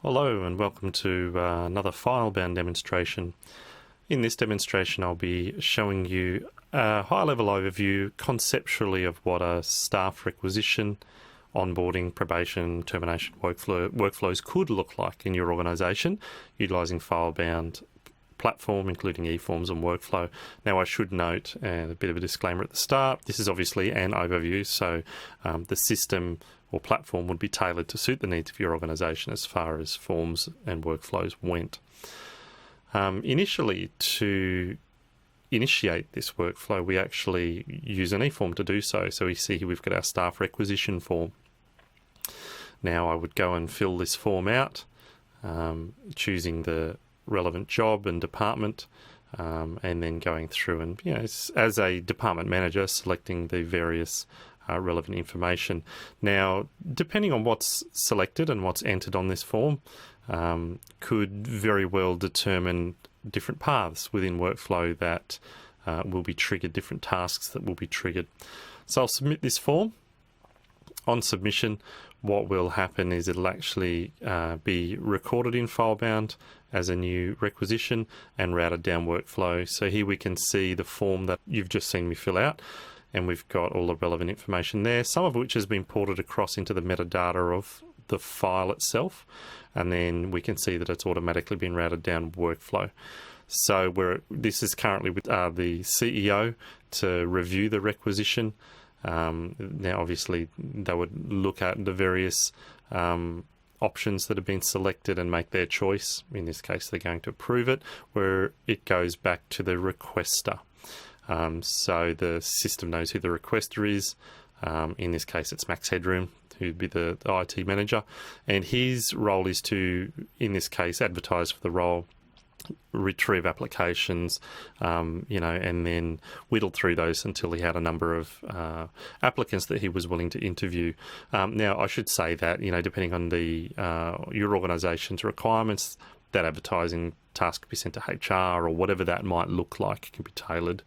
Hello and welcome to another FileBound demonstration. In this demonstration I'll be showing you a high-level overview conceptually of what a staff requisition, onboarding, probation, termination workflows could look like in your organisation utilising FileBound platform, including eForms and workflow. Now I should note, a bit of a disclaimer at the start, this is obviously an overview, so the system or platform would be tailored to suit the needs of your organisation as far as forms and workflows went. Initially, to initiate this workflow, we actually use an eForm to do so. So we see here we've got our staff requisition form. Now I would go and fill this form out, choosing the relevant job and department, and then going through and, as a department manager, selecting the various relevant information. Now, depending on what's selected and what's entered on this form, could very well determine different paths within workflow that will be triggered, different tasks that will be triggered. So I'll submit this form. On submission, what will happen is it'll actually be recorded in FileBound as a new requisition and routed down workflow. So here we can see the form that you've just seen me fill out, and we've got all the relevant information there, some of which has been ported across into the metadata of the file itself, and then we can see that it's automatically been routed down workflow. So this is currently with the CEO to review the requisition. Now obviously they would look at the various options that have been selected and make their choice. In this case they're going to approve it, where it goes back to the requester. So the system knows who the requester is. In this case it's Max Headroom, who'd be the IT manager, and his role is to, in this case, advertise for the role, retrieve applications, and then whittle through those until he had a number of applicants that he was willing to interview. Now I should say that, depending on your organisation's requirements, that advertising task could be sent to HR or whatever that might look like. It can be tailored.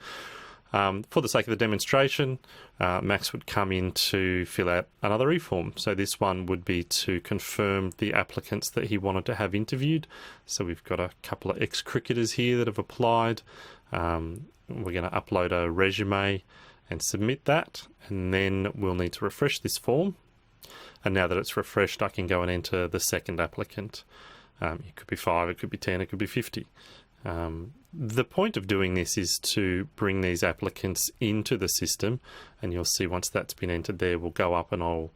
For the sake of the demonstration, Max would come in to fill out another eForm. So this one would be to confirm the applicants that he wanted to have interviewed. So we've got a couple of ex-cricketers here that have applied. We're going to upload a resume and submit that, and then we'll need to refresh this form. And now that it's refreshed, I can go and enter the second applicant. It could be 5, it could be 10, it could be 50. The point of doing this is to bring these applicants into the system, and you'll see once that's been entered there, we'll go up and I'll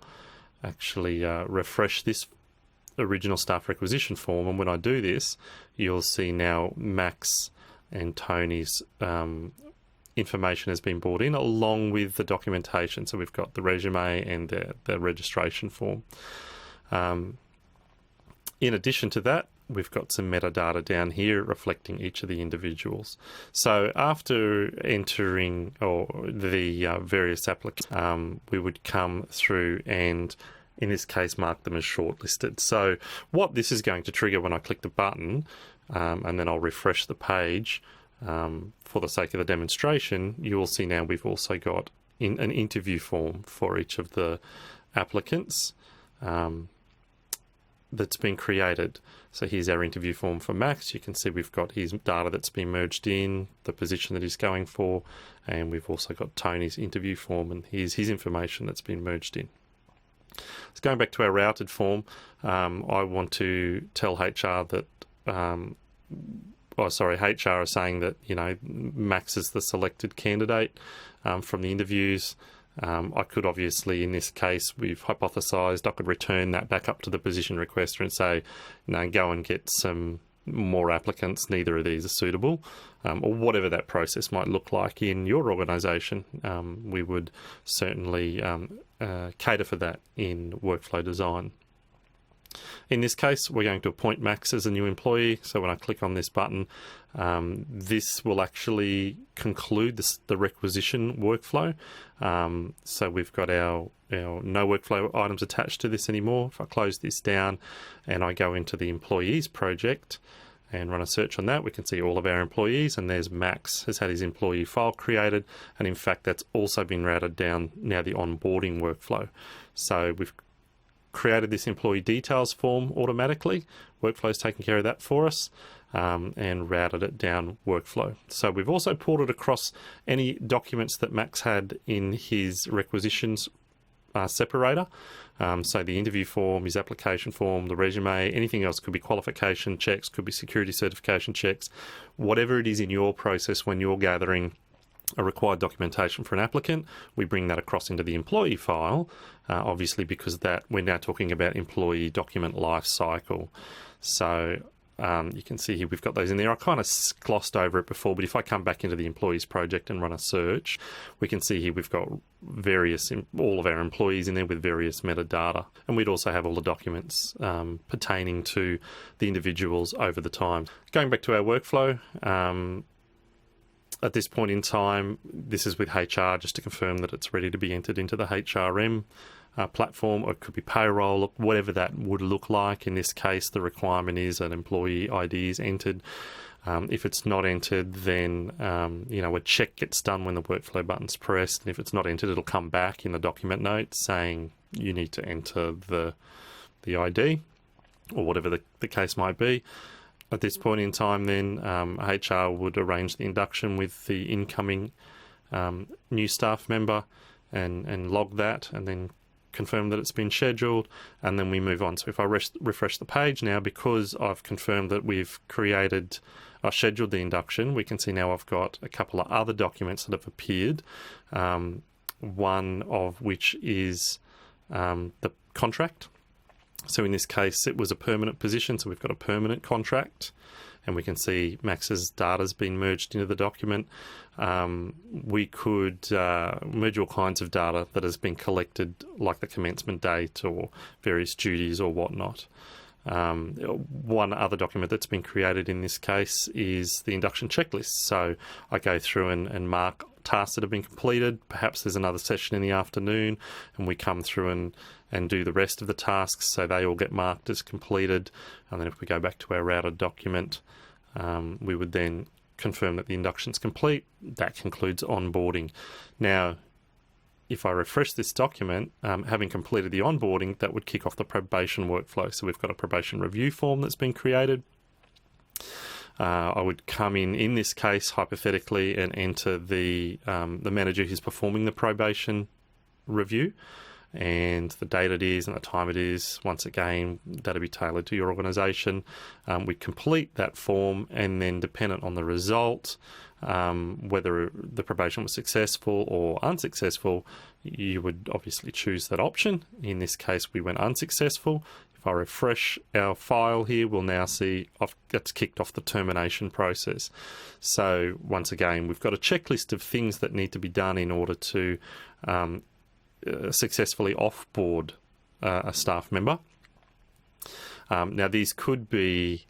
actually refresh this original staff requisition form. And when I do this, you'll see now Max and Tony's information has been brought in along with the documentation. So we've got the resume and the registration form. In addition to that, we've got some metadata down here reflecting each of the individuals. So after entering the various applicants, we would come through and, in this case, mark them as shortlisted. So what this is going to trigger when I click the button, and then I'll refresh the page, for the sake of the demonstration, you will see now we've also got an interview form for each of the applicants that's been created. So here's our interview form for Max. You can see we've got his data that's been merged in, the position that he's going for, and we've also got Tony's interview form, and here's his information that's been merged in. So going back to our routed form, I want to tell HR that, HR is saying that, Max is the selected candidate from the interviews. I could obviously, in this case, we've hypothesised, I could return that back up to the position requester and say, go and get some more applicants, neither of these are suitable, or whatever that process might look like in your organisation. We would certainly cater for that in workflow design. In this case, we're going to appoint Max as a new employee. So when I click on this button, this will actually conclude the requisition workflow. So we've got our no workflow items attached to this anymore. If I close this down and I go into the employees project and run a search on that, we can see all of our employees, and there's Max has had his employee file created, and in fact that's also been routed down now the onboarding workflow. So we've created this employee details form automatically. Workflow's taken care of that for us. And routed it down workflow. So we've also ported across any documents that Max had in his requisitions separator. So the interview form, his application form, the resume, anything else, could be qualification checks, could be security certification checks, whatever it is in your process when you're gathering a required documentation for an applicant, we bring that across into the employee file, obviously because that we're now talking about employee document life cycle. So you can see here we've got those in there. I kind of glossed over it before, but if I come back into the employees project and run a search, we can see here we've got all of our employees in there with various metadata. And we'd also have all the documents pertaining to the individuals over the time. Going back to our workflow, at this point in time, this is with HR, just to confirm that it's ready to be entered into the HRM platform, or it could be payroll, whatever that would look like. In this case, the requirement is an employee ID is entered. If it's not entered, then a check gets done when the workflow button's pressed, and if it's not entered, it'll come back in the document note saying you need to enter the ID, or whatever the case might be. At this point in time, then HR would arrange the induction with the incoming new staff member and log that, and then confirm that it's been scheduled, and then we move on. So if I refresh the page now, because I've confirmed that we've scheduled the induction, we can see now I've got a couple of other documents that have appeared, one of which is the contract. So in this case, it was a permanent position, so we've got a permanent contract, and we can see Max's data's been merged into the document. We could merge all kinds of data that has been collected, like the commencement date or various duties or whatnot. One other document that's been created in this case is the induction checklist. So I go through and mark tasks that have been completed. Perhaps there's another session in the afternoon, and we come through and do the rest of the tasks, so they all get marked as completed. And then if we go back to our routed document, we would then confirm that the induction's complete. That concludes onboarding. Now, if I refresh this document, having completed the onboarding, that would kick off the probation workflow. So we've got a probation review form that's been created. I would come in this case, hypothetically, and enter the manager who's performing the probation review, and the date it is and the time it is. Once again, that'll be tailored to your organisation. We complete that form, and then dependent on the result, whether the probation was successful or unsuccessful, you would obviously choose that option. In this case, we went unsuccessful. If I refresh our file here, we'll now see that's kicked off the termination process. So once again, we've got a checklist of things that need to be done in order to successfully offboard a staff member. Now, these could be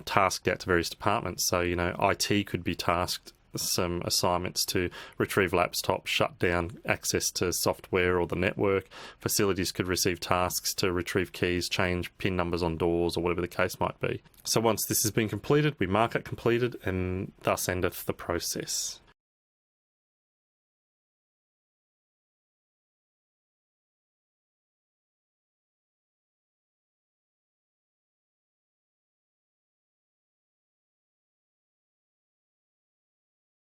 tasked out to various departments. So, IT could be tasked some assignments to retrieve laptops, shut down access to software or the network. Facilities could receive tasks to retrieve keys, change PIN numbers on doors, or whatever the case might be. So once this has been completed, we mark it completed, and thus endeth the process.